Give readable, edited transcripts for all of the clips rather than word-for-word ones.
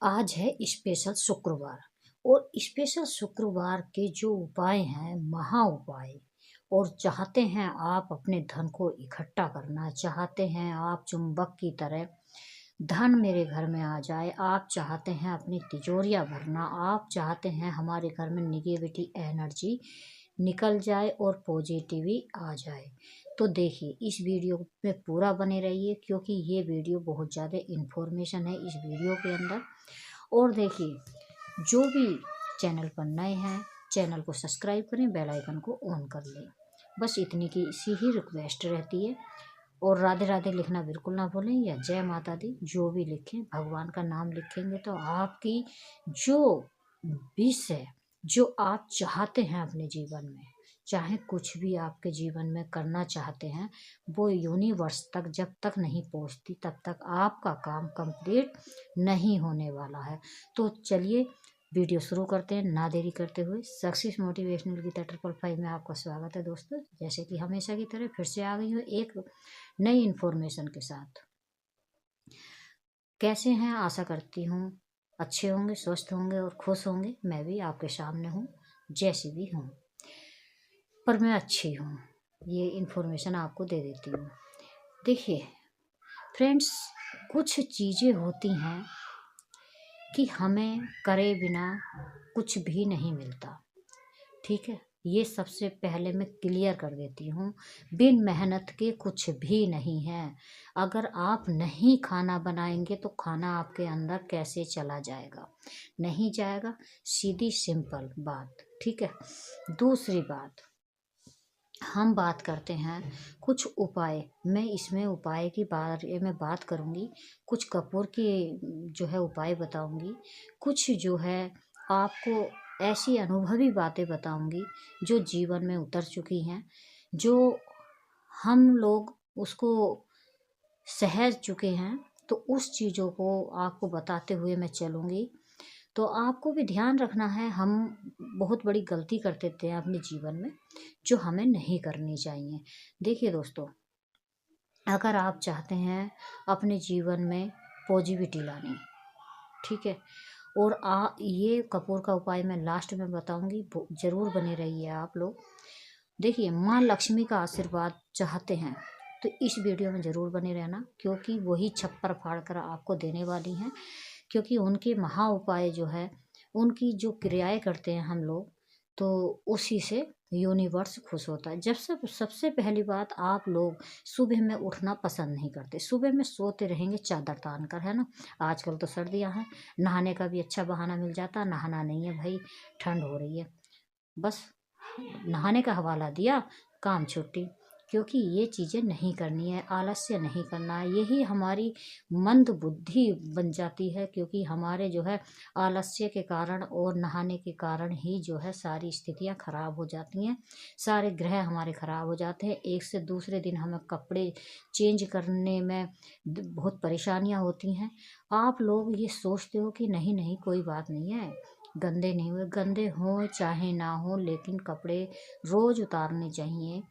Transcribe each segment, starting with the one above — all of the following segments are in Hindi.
आज है स्पेशल शुक्रवार और स्पेशल शुक्रवार के जो उपाय हैं महा उपाय। और चाहते हैं आप अपने धन को इकट्ठा करना, चाहते हैं आप चुंबक की तरह धन मेरे घर में आ जाए, आप चाहते हैं अपनी तिजोरियां भरना, आप चाहते हैं हमारे घर में निगेटिविटी एनर्जी निकल जाए और पॉजिटिविटी आ जाए। तो देखिए इस वीडियो में पूरा बने रहिए क्योंकि ये वीडियो बहुत ज़्यादा इन्फॉर्मेशन है इस वीडियो के अंदर। और देखिए जो भी चैनल पर नए हैं चैनल को सब्सक्राइब करें, बेल आइकन को ऑन कर लें। बस इतनी की इसी ही रिक्वेस्ट रहती है। और राधे राधे लिखना बिल्कुल ना भूलें या जय माता दी जो भी लिखें, भगवान का नाम लिखेंगे तो आपकी जो विश है, जो आप चाहते हैं अपने जीवन में, चाहे कुछ भी आपके जीवन में करना चाहते हैं, वो यूनिवर्स तक जब तक नहीं पहुंचती तब तक आपका काम कंप्लीट नहीं होने वाला है। तो चलिए वीडियो शुरू करते हैं ना देरी करते हुए। सक्सेस मोटिवेशनल गीता 555 में आपका स्वागत है दोस्तों। जैसे कि हमेशा की तरह फिर से आ गई हूँ एक नई इन्फॉर्मेशन के साथ। कैसे हैं, आशा करती हूँ अच्छे होंगे, स्वस्थ होंगे और खुश होंगे। मैं भी आपके सामने हूँ जैसी भी हूँ, पर मैं अच्छी हूँ, ये इन्फॉर्मेशन आपको दे देती हूँ। देखिए फ्रेंड्स, कुछ चीज़ें होती हैं कि हमें करे बिना कुछ भी नहीं मिलता, ठीक है। ये सबसे पहले मैं क्लियर कर देती हूँ, बिन मेहनत के कुछ भी नहीं है। अगर आप नहीं खाना बनाएंगे तो खाना आपके अंदर कैसे चला जाएगा? नहीं जाएगा, सीधी सिंपल बात, ठीक है। दूसरी बात, हम बात करते हैं कुछ उपाय। मैं इसमें उपाय की बारे में बात करूंगी, कुछ कपूर की जो है उपाय बताऊंगी, कुछ जो है आपको ऐसी अनुभवी बातें बताऊंगी जो जीवन में उतर चुकी हैं, जो हम लोग उसको सहज चुके हैं। तो उस चीज़ों को आपको बताते हुए मैं चलूँगी। तो आपको भी ध्यान रखना है, हम बहुत बड़ी गलती कर देते हैं अपने जीवन में जो हमें नहीं करनी चाहिए। देखिए दोस्तों, अगर आप चाहते हैं अपने जीवन में पॉजिटिविटी लानी, ठीक है, और ये कपूर का उपाय मैं लास्ट में बताऊंगी, ज़रूर बने रहिए आप लोग। देखिए माँ लक्ष्मी का आशीर्वाद चाहते हैं तो इस वीडियो में ज़रूर बने रहना क्योंकि वही छप्पर फाड़ कर आपको देने वाली हैं। क्योंकि उनके महा उपाय जो है, उनकी जो क्रियाएं करते हैं हम लोग, तो उसी से यूनिवर्स खुश होता है। जब सबसे पहली बात, आप लोग सुबह में उठना पसंद नहीं करते, सुबह में सोते रहेंगे चादर तान कर, है ना। आजकल तो सर्दियां हैं, नहाने का भी अच्छा बहाना मिल जाता, नहाना नहीं है भाई, ठंड हो रही है, बस नहाने का हवाला दिया, काम छुट्टी। क्योंकि ये चीज़ें नहीं करनी है, आलस्य नहीं करना है, यही हमारी मंद बुद्धि बन जाती है। क्योंकि हमारे जो है आलस्य के कारण और नहाने के कारण ही जो है सारी स्थितियां खराब हो जाती हैं, सारे ग्रह हमारे खराब हो जाते हैं। एक से दूसरे दिन हमें कपड़े चेंज करने में बहुत परेशानियां होती हैं। आप लोग ये सोचते हो कि नहीं नहीं कोई बात नहीं है, गंदे नहीं हुए, गंदे हों चाहे ना हो, लेकिन कपड़े रोज उतारने चाहिए,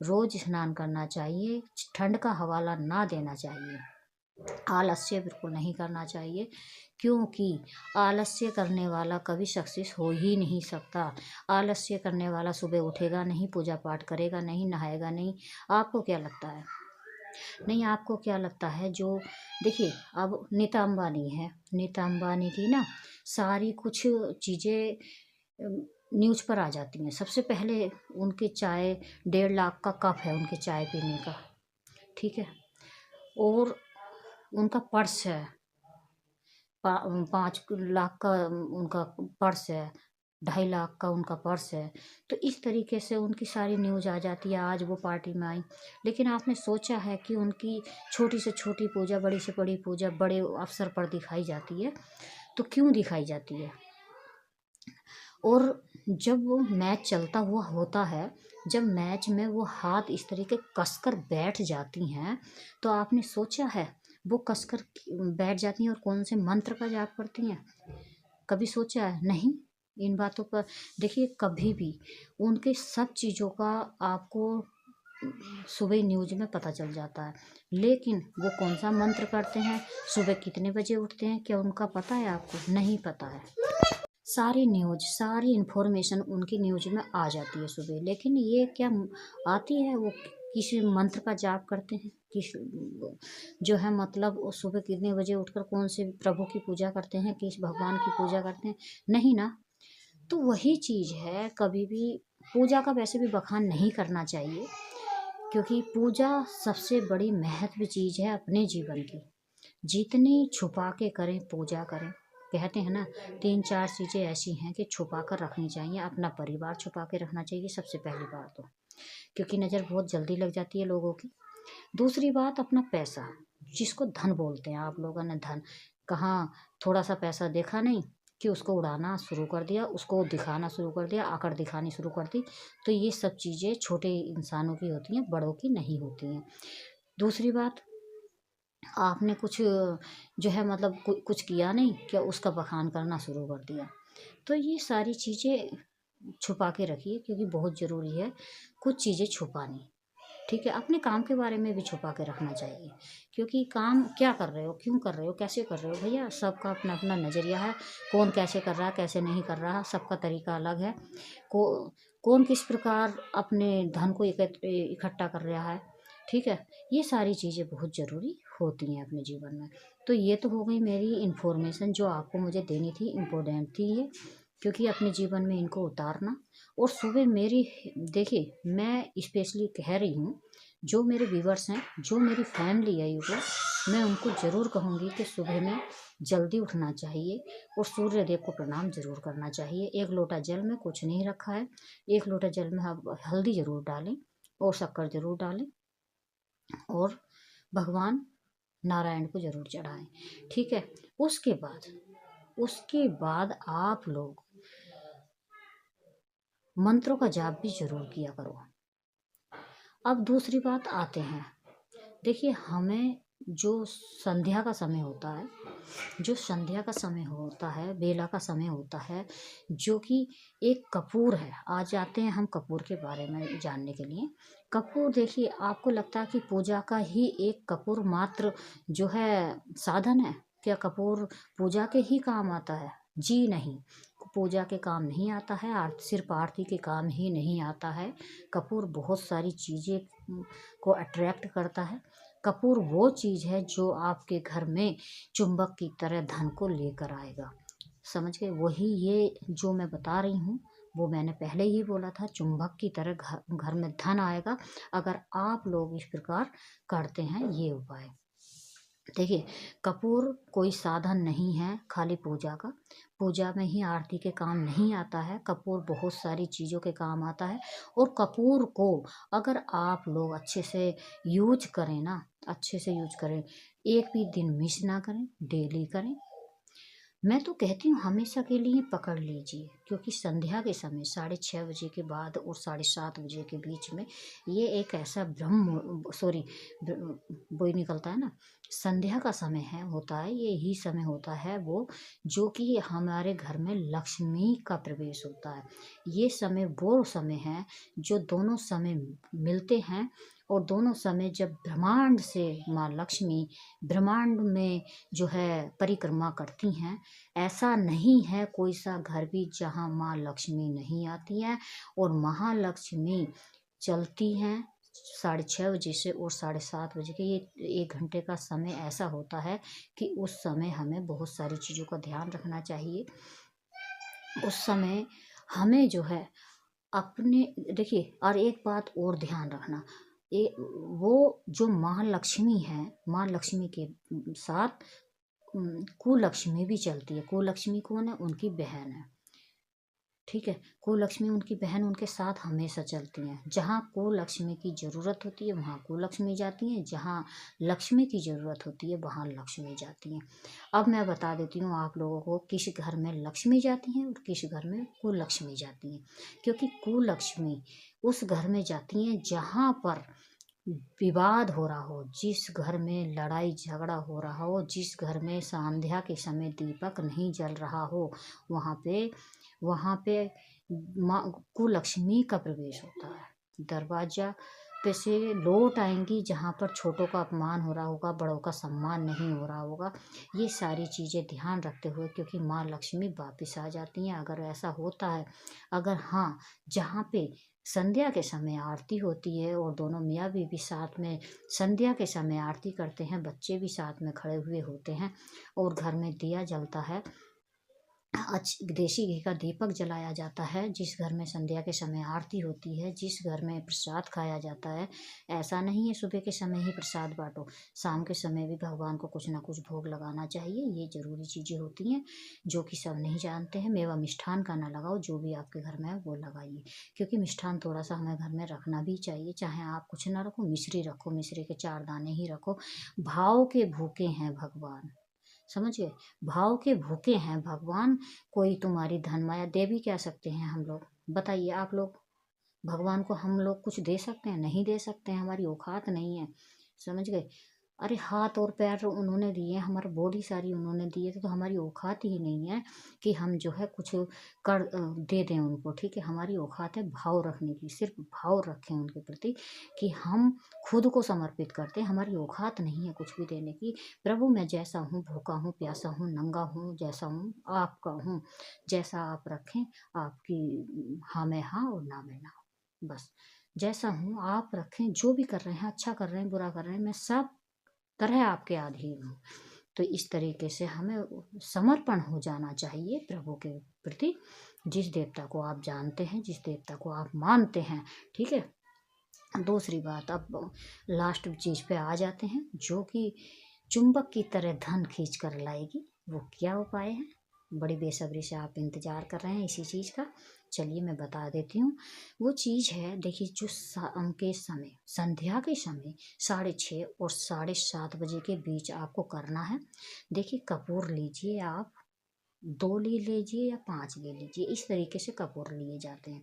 रोज स्नान करना चाहिए, ठंड का हवाला ना देना चाहिए, आलस्य बिल्कुल नहीं करना चाहिए। क्योंकि आलस्य करने वाला कभी सक्सेस हो ही नहीं सकता। आलस्य करने वाला सुबह उठेगा नहीं, पूजा पाठ करेगा नहीं, नहाएगा नहीं। आपको क्या लगता है? नहीं, आपको क्या लगता है जो, देखिए अब नीता अंबानी है, नीता अंबानी की ना सारी कुछ चीज़ें न्यूज पर आ जाती हैं। सबसे पहले उनकी चाय 1.5 लाख का कप है उनके चाय पीने का, ठीक है। और उनका पर्स है 5 लाख का, उनका पर्स है 2.5 लाख का उनका पर्स है। तो इस तरीके से उनकी सारी न्यूज आ जाती है। आज वो पार्टी में आई, लेकिन आपने सोचा है कि उनकी छोटी से छोटी पूजा, बड़ी से बड़ी पूजा बड़े अवसर पर दिखाई जाती है, तो क्यों दिखाई जाती है? और जब वो मैच चलता हुआ होता है, जब मैच में वो हाथ इस तरीके कसकर बैठ जाती हैं, तो आपने सोचा है वो कसकर बैठ जाती हैं और कौन से मंत्र का जाप करती हैं? कभी सोचा है? नहीं। इन बातों पर देखिए, कभी भी उनके सब चीज़ों का आपको सुबह न्यूज़ में पता चल जाता है। लेकिन वो कौन सा मंत्र करते हैं, सुबह कितने बजे उठते हैं, क्या उनका पता है आपको? नहीं पता है। सारी न्यूज़, सारी इन्फॉर्मेशन उनकी न्यूज़ में आ जाती है सुबह, लेकिन ये क्या आती है, वो किसी मंत्र का जाप करते हैं, किस जो है मतलब वो सुबह कितने बजे उठकर कौन से प्रभु की पूजा करते हैं, किस भगवान की पूजा करते हैं, नहीं ना। तो वही चीज़ है, कभी भी पूजा का वैसे भी बखान नहीं करना चाहिए, क्योंकि पूजा सबसे बड़ी महत्व चीज़ है अपने जीवन की। जितनी छुपा के करें पूजा करें, कहते हैं ना 3-4 चीज़ें ऐसी हैं कि छुपा कर रखनी चाहिए। अपना परिवार छुपा के रखना चाहिए सबसे पहली बात तो, क्योंकि नज़र बहुत जल्दी लग जाती है लोगों की। दूसरी बात अपना पैसा, जिसको धन बोलते हैं आप लोगों ने, धन कहाँ, थोड़ा सा पैसा देखा नहीं कि उसको उड़ाना शुरू कर दिया, उसको दिखाना शुरू कर दिया, आकड़ दिखानी शुरू कर दी। तो ये सब चीज़ें छोटे इंसानों की होती हैं, बड़ों की नहीं होती हैं। दूसरी बात, आपने कुछ जो है मतलब कुछ किया नहीं, क्या उसका बखान करना शुरू कर दिया। तो ये सारी चीज़ें छुपा के रखिए, क्योंकि बहुत ज़रूरी है कुछ चीज़ें छुपानी। ठीक है, अपने काम के बारे में भी छुपा के रखना चाहिए, क्योंकि काम क्या कर रहे हो, क्यों कर रहे हो, कैसे कर रहे हो, भैया सबका अपना अपना नज़रिया है। कौन कैसे कर रहा है, कैसे नहीं कर रहा, सबका तरीका अलग है। को कौन किस प्रकार अपने धन को इकट्ठा कर रहा है। ठीक है, ये सारी चीज़ें बहुत ज़रूरी होती हैं अपने जीवन में। तो ये तो हो गई मेरी इन्फॉर्मेशन जो आपको मुझे देनी थी, इम्पोर्टेंट थी ये, क्योंकि अपने जीवन में इनको उतारना। और सुबह मेरी, देखिए मैं स्पेशली कह रही हूँ, जो मेरे व्यूवर्स हैं, जो मेरी फैमिली है वो, मैं उनको ज़रूर कहूँगी कि सुबह में जल्दी उठना चाहिए और सूर्य देव को प्रणाम जरूर करना चाहिए। 1 लोटा जल में कुछ नहीं रखा है, 1 लोटा जल में आप हल्दी ज़रूर डालें और शक्कर ज़रूर डालें और भगवान नारायण को ज़रूर चढ़ाएं। ठीक है, उसके बाद आप लोग मंत्रों का जाप भी जरूर किया करो। अब दूसरी बात आते हैं, देखिए हमें जो संध्या का समय होता है, जो संध्या का समय होता है, बेला का समय होता है, जो कि एक कपूर है। आज जाते हैं हम कपूर के बारे में जानने के लिए। कपूर, देखिए आपको लगता है कि पूजा का ही एक कपूर मात्र जो है साधन है, क्या कपूर पूजा के ही काम आता है? जी नहीं, पूजा के काम नहीं आता है, सिर्फ आरती के काम ही नहीं आता है। कपूर बहुत सारी चीज़ें को अट्रैक्ट करता है। कपूर वो चीज़ है जो आपके घर में चुंबक की तरह धन को लेकर आएगा। समझ गए? वही ये जो मैं बता रही हूँ वो मैंने पहले ही बोला था, चुंबक की तरह घर में धन आएगा अगर आप लोग इस प्रकार करते हैं ये उपाय। देखिए, कपूर कोई साधन नहीं है खाली पूजा का, पूजा में ही आरती के काम नहीं आता है। कपूर बहुत सारी चीज़ों के काम आता है। और कपूर को अगर आप लोग अच्छे से यूज करें ना, अच्छे से यूज करें, एक भी दिन मिस ना करें, डेली करें। मैं तो कहती हूँ हमेशा के लिए पकड़ लीजिए, क्योंकि संध्या के समय 6:30 बजे के बाद और 7:30 बजे के बीच में ये एक ऐसा वही निकलता है ना, संध्या का समय है, होता है, ये ही समय होता है वो, जो कि हमारे घर में लक्ष्मी का प्रवेश होता है। ये समय वो समय है जो दोनों समय मिलते हैं, और दोनों समय जब ब्रह्मांड से माँ लक्ष्मी ब्रह्मांड में जो है परिक्रमा करती हैं। ऐसा नहीं है कोई सा घर भी जहाँ माँ लक्ष्मी नहीं आती हैं। और महालक्ष्मी चलती हैं 6:30 बजे से, और 7:30 बजे के ये 1 घंटे का समय ऐसा होता है कि उस समय हमें बहुत सारी चीज़ों का ध्यान रखना चाहिए। उस समय हमें जो है अपने, देखिए और एक बात और ध्यान रखना, वो जो महालक्ष्मी है, माँ लक्ष्मी के साथ कुलक्ष्मी भी चलती है। कुलक्ष्मी कौन है? उनकी बहन है। ठीक है, कुलक्ष्मी उनकी बहन उनके साथ हमेशा चलती हैं। जहाँ कुलक्ष्मी की ज़रूरत होती है वहाँ कुलक्ष्मी जाती हैं, जहाँ लक्ष्मी की ज़रूरत होती है वहाँ लक्ष्मी जाती हैं। अब मैं बता देती हूँ आप लोगों को किस घर में लक्ष्मी जाती हैं और किस घर में कुलक्ष्मी जाती हैं। क्योंकि कुलक्ष्मी उस घर में जाती हैं जहाँ पर विवाद हो रहा हो, जिस घर में लड़ाई झगड़ा हो रहा हो, जिस घर में संध्या के समय दीपक नहीं जल रहा हो, वहाँ पे माँ कुलक्ष्मी का प्रवेश होता है। दरवाजा पे से लौट आएंगी, जहाँ पर छोटों का अपमान हो रहा होगा, बड़ों का सम्मान नहीं हो रहा होगा। ये सारी चीज़ें ध्यान रखते हुए, क्योंकि माँ लक्ष्मी वापिस आ जाती हैं अगर ऐसा होता है। अगर हाँ, जहाँ पे संध्या के समय आरती होती है और दोनों मियाँ बीवी साथ में संध्या के समय आरती करते हैं, बच्चे भी साथ में खड़े हुए होते हैं और घर में दिया जलता है, देसी घी का दीपक जलाया जाता है, जिस घर में संध्या के समय आरती होती है, जिस घर में प्रसाद खाया जाता है। ऐसा नहीं है सुबह के समय ही प्रसाद बांटो, शाम के समय भी भगवान को कुछ ना कुछ भोग लगाना चाहिए। ये जरूरी चीज़ें होती हैं जो कि सब नहीं जानते हैं। मेवा मिष्ठान का ना लगाओ, जो भी आपके घर में है वो लगाइए, क्योंकि मिष्ठान थोड़ा सा हमें घर में रखना भी चाहिए। चाहे आप कुछ ना रखो, मिश्री रखो, मिश्री के 4 दाने ही रखो। भाव के भूखे हैं भगवान, समझ गए, भाव के भूखे हैं भगवान। कोई तुम्हारी धन माया दे भी क्या सकते हैं हम लोग, बताइए आप लोग। भगवान को हम लोग कुछ दे सकते हैं? नहीं दे सकते हैं, हमारी औकात नहीं है, समझ गए। अरे हाथ और पैर उन्होंने दिए, हमारा बॉडी सारी उन्होंने दी है, तो हमारी औकात ही नहीं है कि हम जो है कुछ कर दे दें उनको। ठीक है, हमारी औकात है भाव रखने की, सिर्फ भाव रखें उनके प्रति कि हम खुद को समर्पित करते हैं। हमारी औकात नहीं है कुछ भी देने की। प्रभु मैं जैसा हूँ, भूखा हूँ, प्यासा हूँ, नंगा हूँ, जैसा हूँ आपका हूँ, जैसा आप रखें, आपकी हाँ में हाँ और ना में ना, बस जैसा हूँ आप रखें। जो भी कर रहे हैं, अच्छा कर रहे हैं, बुरा कर रहे हैं, मैं सब तरह आपके अधीन हूँ। तो इस तरीके से हमें समर्पण हो जाना चाहिए प्रभु के प्रति, जिस देवता को आप जानते हैं, जिस देवता को आप मानते हैं। ठीक है, दूसरी बात, अब लास्ट चीज पे आ जाते हैं, जो कि चुंबक की तरह धन खींच कर लाएगी। वो क्या उपाय है? बड़ी बेसब्री से आप इंतजार कर रहे हैं इसी चीज का। चलिए मैं बता देती हूँ। वो चीज है, देखिए, जो शाम के समय, संध्या के समय 6:30 और 7:30 बजे के बीच आपको करना है। देखिए, कपूर लीजिए आप, 2 ले लीजिए या 5 ले लीजिए, इस तरीके से कपूर लिए जाते हैं।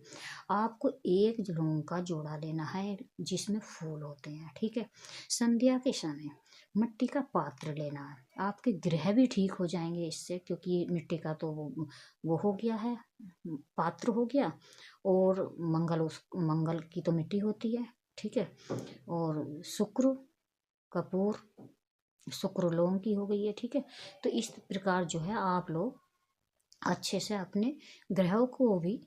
आपको एक लौंग का जोड़ा लेना है जिसमें फूल होते हैं। ठीक है, संध्या के समय मिट्टी का पात्र लेना है, आपके ग्रह भी ठीक हो जाएंगे इससे, क्योंकि मिट्टी का तो वो हो गया है, पात्र हो गया, और मंगल की तो मिट्टी होती है। ठीक है, और शुक्र, कपूर, शुक्र लौंग की हो गई है। ठीक है, तो इस प्रकार जो है आप लोग अच्छे से अपने ग्रहों को भी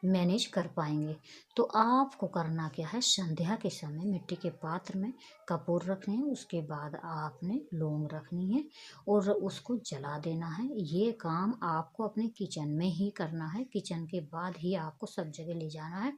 मैनेज कर पाएंगे। तो आपको करना क्या है, संध्या के समय मिट्टी के पात्र में कपूर रखने हैं, उसके बाद आपने लौंग रखनी है और उसको जला देना है। ये काम आपको अपने किचन में ही करना है, किचन के बाद ही आपको सब जगह ले जाना है।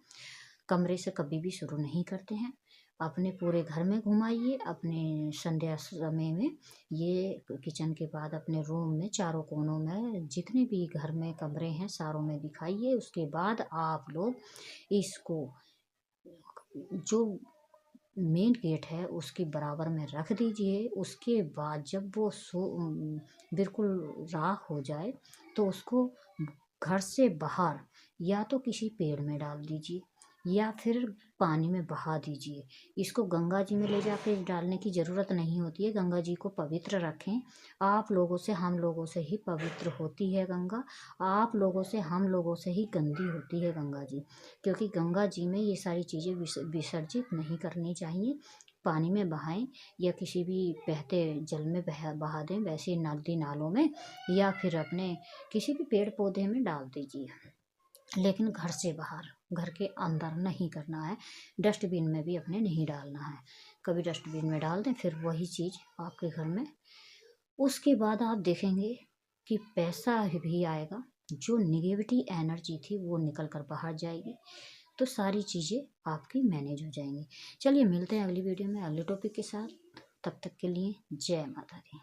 कमरे से कभी भी शुरू नहीं करते हैं, अपने पूरे घर में घुमाइए। अपने संध्या समय में ये किचन के बाद अपने रूम में चारों कोनों में, जितने भी घर में कमरे हैं सारों में दिखाइए। उसके बाद आप लोग इसको जो मेन गेट है उसके बराबर में रख दीजिए। उसके बाद जब वो बिल्कुल राख हो जाए तो उसको घर से बाहर या तो किसी पेड़ में डाल दीजिए या फिर पानी में बहा दीजिए। इसको गंगा जी में ले जाके डालने की ज़रूरत नहीं होती है। गंगा जी को पवित्र रखें। आप लोगों से हम लोगों से ही पवित्र होती है गंगा, आप लोगों से हम लोगों से ही गंदी होती है गंगा जी, क्योंकि गंगा जी में ये सारी चीज़ें विसर्जित नहीं करनी चाहिए। पानी में बहाएं या किसी भी बहते जल में बहा दें, वैसे नदी नालों में, या फिर अपने किसी भी पेड़ पौधे में डाल दीजिए, लेकिन घर से बाहर, घर के अंदर नहीं करना है। डस्टबिन में भी अपने नहीं डालना है। कभी डस्टबिन में डाल दें, फिर वही चीज़ आपके घर में। उसके बाद आप देखेंगे कि पैसा भी आएगा, जो निगेटिव एनर्जी थी वो निकल कर बाहर जाएगी, तो सारी चीज़ें आपकी मैनेज हो जाएंगी। चलिए मिलते हैं अगली वीडियो में अगले टॉपिक के साथ। तब तक के लिए जय माता दी।